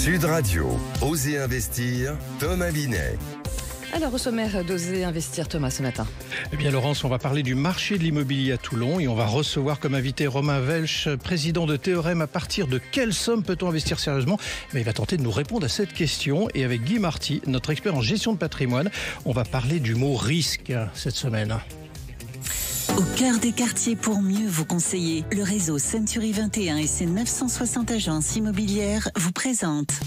Sud Radio, Osez investir, Thomas Binet. Alors au sommaire d'Oser investir, Thomas, ce matin. Eh bien Laurence, on va parler du marché de l'immobilier à Toulon et on va recevoir comme invité Romain Welch, président de Théorème. À partir de quelle somme peut-on investir sérieusement? Mais il va tenter de nous répondre à cette question. Et avec Guy Marty, notre expert en gestion de patrimoine, on va parler du mot risque cette semaine. Au cœur des quartiers pour mieux vous conseiller, le réseau Century 21 et ses 960 agences immobilières vous présentent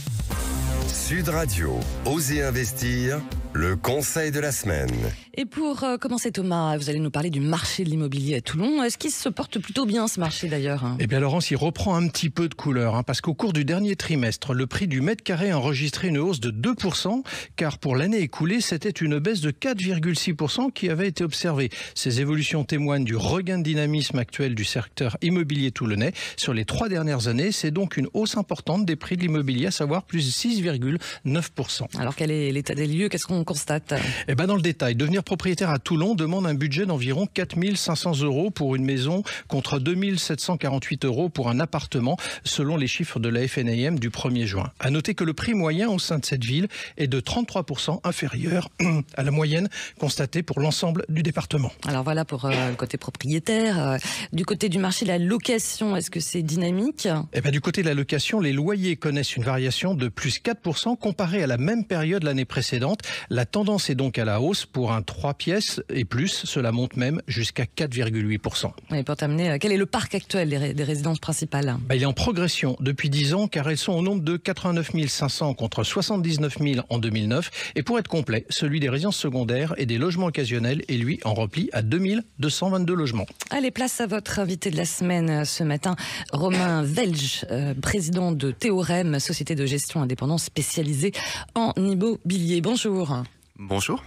Sud Radio, Osez investir, le conseil de la semaine. Et pour commencer, Thomas, vous allez nous parler du marché de l'immobilier à Toulon. Est-ce qu'il se porte plutôt bien, ce marché, d'ailleurs? Eh bien, Laurence, il reprend un petit peu de couleur, parce qu'au cours du dernier trimestre, le prix du mètre carré a enregistré une hausse de 2%, car pour l'année écoulée, c'était une baisse de 4,6% qui avait été observée. Ces évolutions témoignent du regain de dynamisme actuel du secteur immobilier toulonnais. Sur les 3 dernières années, c'est donc une hausse importante des prix de l'immobilier, à savoir plus 6,9%. Alors, quel est l'état des lieux? Qu'est-ce qu'on constate? Eh bien, dans le détail, devenir propriétaire à Toulon demande un budget d'environ 4 500 € pour une maison contre 2 748 € pour un appartement, selon les chiffres de la FNAIM du 1er juin. À noter que le prix moyen au sein de cette ville est de 33% inférieur à la moyenne constatée pour l'ensemble du département. Alors voilà pour le côté propriétaire. Du côté du marché de la location, est-ce que c'est dynamique? Eh bien, du côté de la location, les loyers connaissent une variation de plus 4% comparé à la même période l'année précédente. La tendance est donc à la hausse pour un 3 pièces et plus. Cela monte même jusqu'à 4,8%. Et pour terminer, quel est le parc actuel des résidences principales? Il est en progression depuis 10 ans car elles sont au nombre de 89 500 contre 79 000 en 2009. Et pour être complet, celui des résidences secondaires et des logements occasionnels est lui en repli à 2222 logements. Allez, place à votre invité de la semaine ce matin, Romain Welch, président de Théorème, société de gestion indépendante spécialisée en immobilier. Bonjour. Bonjour.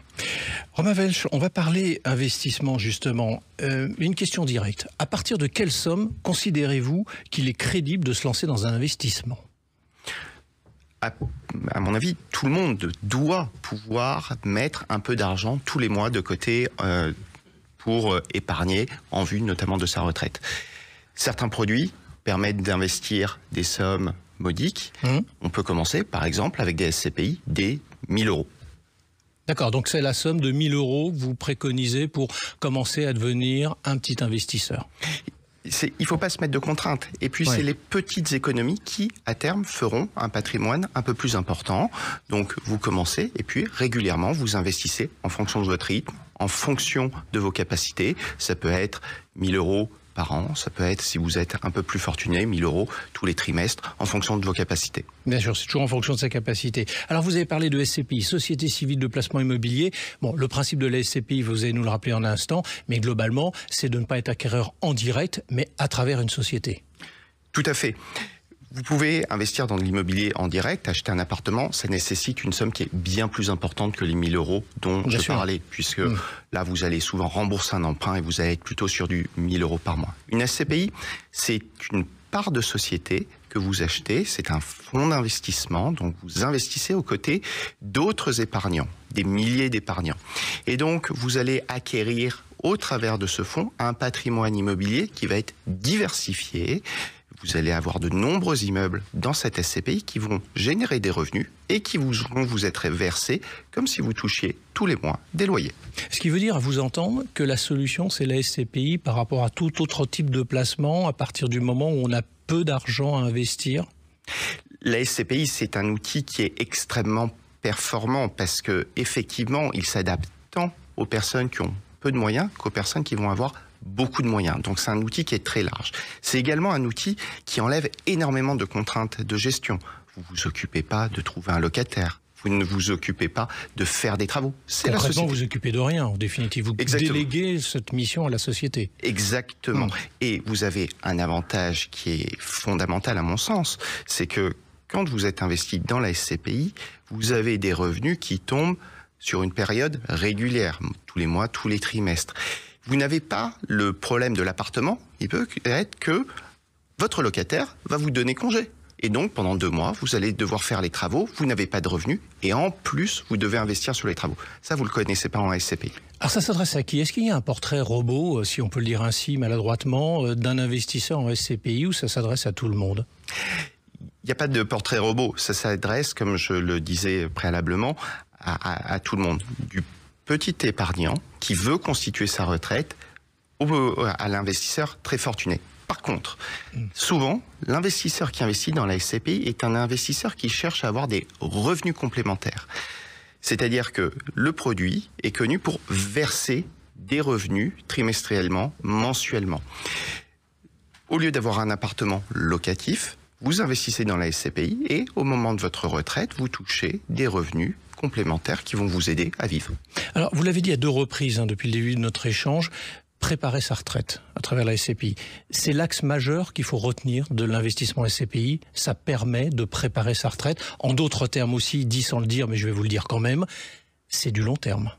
Romain Welch, on va parler investissement justement. Une question directe. À partir de quelle somme considérez-vous qu'il est crédible de se lancer dans un investissement? À mon avis, tout le monde doit pouvoir mettre un peu d'argent tous les mois de côté pour épargner en vue notamment de sa retraite. Certains produits permettent d'investir des sommes modiques. On peut commencer par exemple avec des SCPI des 1 000 €. D'accord, donc c'est la somme de 1 000 € que vous préconisez pour commencer à devenir un petit investisseur. Il ne faut pas se mettre de contraintes. Et puis, c'est les petites économies qui, à terme, feront un patrimoine un peu plus important. Donc, vous commencez et puis, régulièrement, vous investissez en fonction de votre rythme, en fonction de vos capacités. Ça peut être 1 000 € par an. Ça peut être, si vous êtes un peu plus fortuné, 1 000 € tous les trimestres, en fonction de vos capacités. Bien sûr, c'est toujours en fonction de sa capacité. Alors, vous avez parlé de SCPI, Société Civile de Placement Immobilier. Bon, le principe de la SCPI, vous allez nous le rappeler en un instant, mais globalement, c'est de ne pas être acquéreur en direct, mais à travers une société. Tout à fait. Vous pouvez investir dans de l'immobilier en direct, acheter un appartement, ça nécessite une somme qui est bien plus importante que les 1 000 € dont je parlais, puisque là, vous allez souvent rembourser un emprunt et vous allez être plutôt sur du 1 000 € par mois. Une SCPI, c'est une part de société que vous achetez, c'est un fonds d'investissement, donc vous investissez aux côtés d'autres épargnants, des milliers d'épargnants. Et donc, vous allez acquérir au travers de ce fonds un patrimoine immobilier qui va être diversifié. Vous allez avoir de nombreux immeubles dans cette SCPI qui vont générer des revenus et qui vont vous être versés comme si vous touchiez tous les mois des loyers. Ce qui veut dire, à vous entendre, que la solution, c'est la SCPI par rapport à tout autre type de placement à partir du moment où on a peu d'argent à investir? La SCPI, c'est un outil qui est extrêmement performant parce que effectivement, il s'adapte tant aux personnes qui ont peu de moyens qu'aux personnes qui vont avoir beaucoup de moyens. Donc c'est un outil qui est très large. C'est également un outil qui enlève énormément de contraintes de gestion. Vous ne vous occupez pas de trouver un locataire. Vous ne vous occupez pas de faire des travaux. C'est la société. Vous vous occupez de rien, en définitive. Vous déléguez cette mission à la société. Exactement. Et vous avez un avantage qui est fondamental à mon sens, c'est que quand vous êtes investi dans la SCPI, vous avez des revenus qui tombent sur une période régulière, tous les mois, tous les trimestres. Vous n'avez pas le problème de l'appartement. Il peut être que votre locataire va vous donner congé. Et donc, pendant 2 mois, vous allez devoir faire les travaux, vous n'avez pas de revenus, et en plus, vous devez investir sur les travaux. Ça, vous ne le connaissez pas en SCPI. Alors, ça s'adresse à qui? Est-ce qu'il y a un portrait robot, si on peut le dire ainsi, maladroitement, d'un investisseur en SCPI, ou ça s'adresse à tout le monde? Il n'y a pas de portrait robot. Ça s'adresse, comme je le disais préalablement, à tout le monde. Du petit épargnant qui veut constituer sa retraite à l'investisseur très fortuné. Par contre, souvent, l'investisseur qui investit dans la SCPI est un investisseur qui cherche à avoir des revenus complémentaires. C'est-à-dire que le produit est connu pour verser des revenus trimestriellement, mensuellement. Au lieu d'avoir un appartement locatif, vous investissez dans la SCPI et au moment de votre retraite, vous touchez des revenus complémentaires qui vont vous aider à vivre. Alors, vous l'avez dit à 2 reprises depuis le début de notre échange, préparer sa retraite à travers la SCPI. C'est l'axe majeur qu'il faut retenir de l'investissement SCPI. Ça permet de préparer sa retraite. En d'autres termes aussi, dit sans le dire, mais je vais vous le dire quand même, c'est du long terme.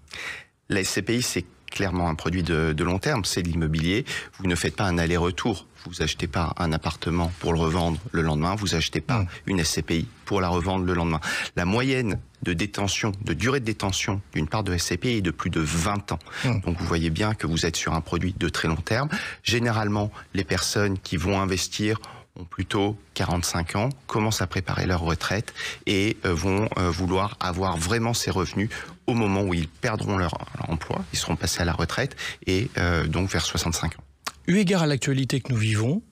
La SCPI, c'est clairement un produit de long terme, c'est de l'immobilier. Vous ne faites pas un aller-retour. Vous achetez pas un appartement pour le revendre le lendemain. Vous achetez pas une SCPI pour la revendre le lendemain. La moyenne de détention, de durée de détention d'une part de SCPI est de plus de 20 ans. Donc vous voyez bien que vous êtes sur un produit de très long terme. Généralement, les personnes qui vont investir ont plutôt 45 ans, commencent à préparer leur retraite et vont vouloir avoir vraiment ces revenus au moment où ils perdront leur emploi, ils seront passés à la retraite et donc vers 65 ans. Eu égard à l'actualité que nous vivons,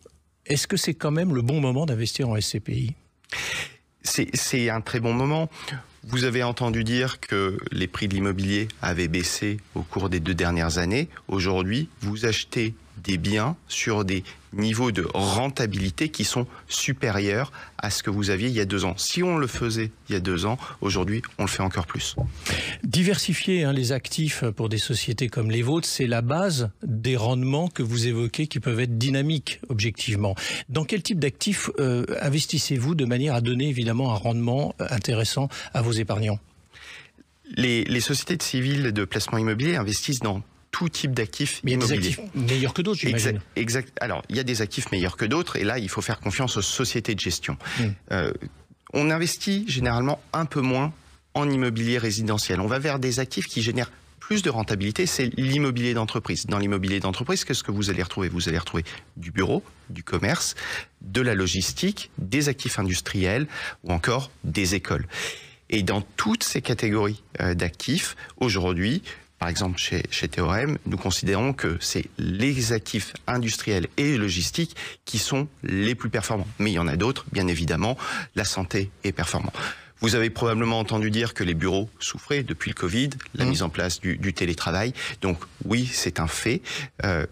est-ce que c'est quand même le bon moment d'investir en SCPI ? C'est un très bon moment. Vous avez entendu dire que les prix de l'immobilier avaient baissé au cours des 2 dernières années. Aujourd'hui, vous achetez des biens sur des niveaux de rentabilité qui sont supérieurs à ce que vous aviez il y a 2 ans. Si on le faisait il y a 2 ans, aujourd'hui, on le fait encore plus. Diversifier les actifs pour des sociétés comme les vôtres, c'est la base des rendements que vous évoquez qui peuvent être dynamiques, objectivement. Dans quel type d'actifs investissez-vous de manière à donner évidemment un rendement intéressant à vos épargnants ? Les sociétés de civil de placement immobilier investissent dans tout type d'actifs immobiliers. Il y a des actifs meilleurs que d'autres, j'imagine. Exact. Alors, il y a des actifs meilleurs que d'autres, et là, il faut faire confiance aux sociétés de gestion. On investit généralement un peu moins en immobilier résidentiel. On va vers des actifs qui génèrent plus de rentabilité, c'est l'immobilier d'entreprise. Dans l'immobilier d'entreprise, qu'est-ce que vous allez retrouver ? Vous allez retrouver du bureau, du commerce, de la logistique, des actifs industriels ou encore des écoles. Et dans toutes ces catégories d'actifs, aujourd'hui, par exemple, chez Théorème, nous considérons que c'est les actifs industriels et logistiques qui sont les plus performants. Mais il y en a d'autres, bien évidemment. La santé est performante. Vous avez probablement entendu dire que les bureaux souffraient depuis le Covid, la mise en place du télétravail. Donc oui, c'est un fait.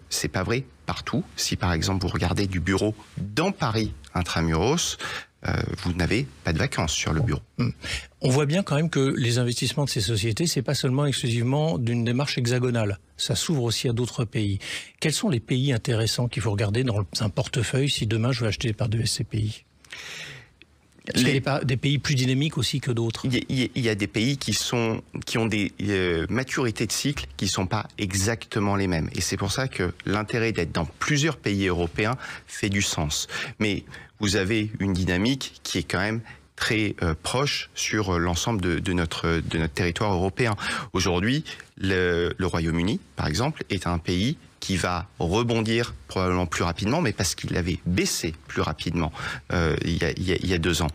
C'est pas vrai partout. Si par exemple vous regardez du bureau dans Paris intramuros, vous n'avez pas de vacances sur le bureau. On voit bien quand même que les investissements de ces sociétés, c'est pas seulement exclusivement d'une démarche hexagonale. Ça s'ouvre aussi à d'autres pays. Quels sont les pays intéressants qu'il faut regarder dans un portefeuille si demain je veux acheter des parts de SCPI ? Est-ce qu'il y a des pays plus dynamiques aussi que d'autres ? Il y a des pays qui ont des maturités de cycle qui ne sont pas exactement les mêmes. Et c'est pour ça que l'intérêt d'être dans plusieurs pays européens fait du sens. Mais vous avez une dynamique qui est quand même très proche sur l'ensemble de notre territoire européen. Aujourd'hui, le Royaume-Uni, par exemple, est un pays qui va rebondir probablement plus rapidement, mais parce qu'il avait baissé plus rapidement il y a 2 ans.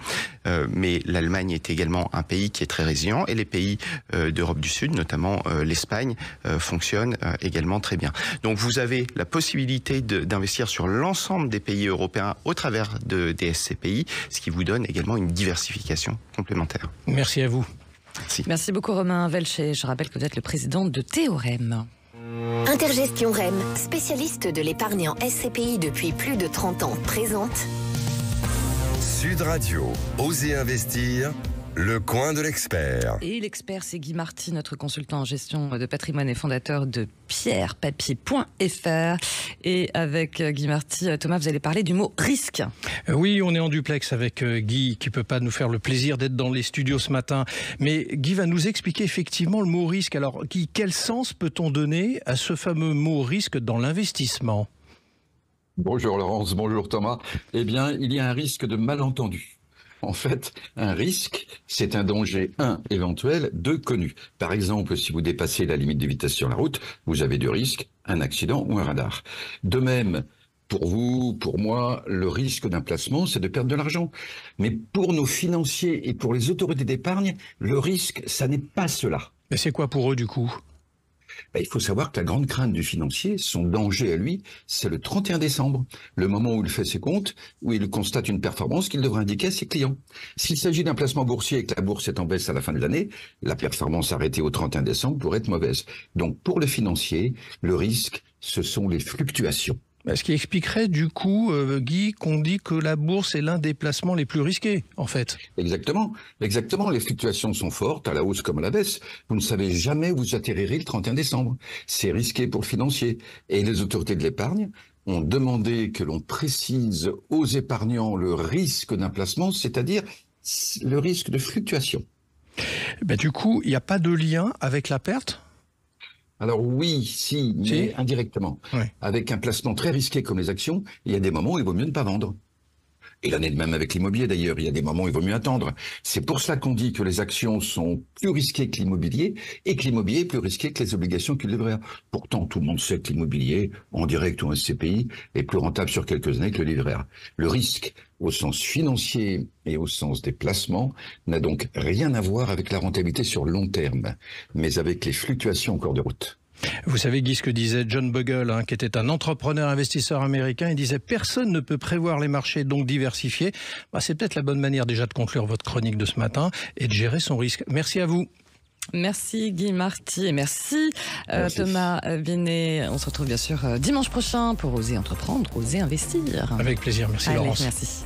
Mais l'Allemagne est également un pays qui est très résilient, et les pays d'Europe du Sud, notamment l'Espagne, fonctionnent également très bien. Donc vous avez la possibilité d'investir sur l'ensemble des pays européens au travers des SCPI, ce qui vous donne également une diversification complémentaire. Merci à vous. Merci beaucoup Romain Welch. Je rappelle que vous êtes le président de Théorème. Intergestion REM, spécialiste de l'épargne en SCPI depuis plus de 30 ans, présente Sud Radio, Osez investir, le coin de l'expert. Et l'expert, c'est Guy Marty, notre consultant en gestion de patrimoine et fondateur de pierrepapier.fr. Et avec Guy Marty, Thomas, vous allez parler du mot risque. Oui, on est en duplex avec Guy, qui ne peut pas nous faire le plaisir d'être dans les studios ce matin. Mais Guy va nous expliquer effectivement le mot risque. Alors, Guy, quel sens peut-on donner à ce fameux mot risque dans l'investissement ? Bonjour Laurence, bonjour Thomas. Eh bien, il y a un risque de malentendu. En fait, un risque, c'est un danger, 1, éventuel, 2, connu. Par exemple, si vous dépassez la limite de vitesse sur la route, vous avez 2 risques, un accident ou un radar. De même, Pour vous, pour moi, le risque d'un placement, c'est de perdre de l'argent. Mais pour nos financiers et pour les autorités d'épargne, le risque, ça n'est pas cela. Mais c'est quoi pour eux du coup ? Il faut savoir que la grande crainte du financier, son danger à lui, c'est le 31 décembre, le moment où il fait ses comptes, où il constate une performance qu'il devra indiquer à ses clients. S'il s'agit d'un placement boursier et que la bourse est en baisse à la fin de l'année, la performance arrêtée au 31 décembre pourrait être mauvaise. Donc pour le financier, le risque, ce sont les fluctuations. Ce qui expliquerait du coup, Guy, qu'on dit que la bourse est l'un des placements les plus risqués, en fait. Exactement. Les fluctuations sont fortes, à la hausse comme à la baisse. Vous ne savez jamais où vous atterrirez le 31 décembre. C'est risqué pour le financier. Et les autorités de l'épargne ont demandé que l'on précise aux épargnants le risque d'un placement, c'est-à-dire le risque de fluctuation. Du coup, il n'y a pas de lien avec la perte ? Alors oui, si, mais indirectement. Oui. Avec un placement très risqué comme les actions, il y a des moments où il vaut mieux ne pas vendre. Et l'année de même avec l'immobilier d'ailleurs, il y a des moments où il vaut mieux attendre. C'est pour cela qu'on dit que les actions sont plus risquées que l'immobilier et que l'immobilier est plus risqué que les obligations qu'il livret A. Pourtant, tout le monde sait que l'immobilier, en direct ou en SCPI, est plus rentable sur quelques années que le livret A. Le risque, au sens financier et au sens des placements, n'a donc rien à voir avec la rentabilité sur le long terme, mais avec les fluctuations en cours de route. Vous savez, Guy, ce que disait John Bogle, qui était un entrepreneur investisseur américain, il disait « Personne ne peut prévoir les marchés, donc diversifier ». C'est peut-être la bonne manière déjà de conclure votre chronique de ce matin et de gérer son risque. Merci à vous. Merci Guy Marty et merci Thomas Binet. On se retrouve bien sûr dimanche prochain pour Oser Entreprendre, Oser Investir. Avec plaisir, merci Laurence. Merci.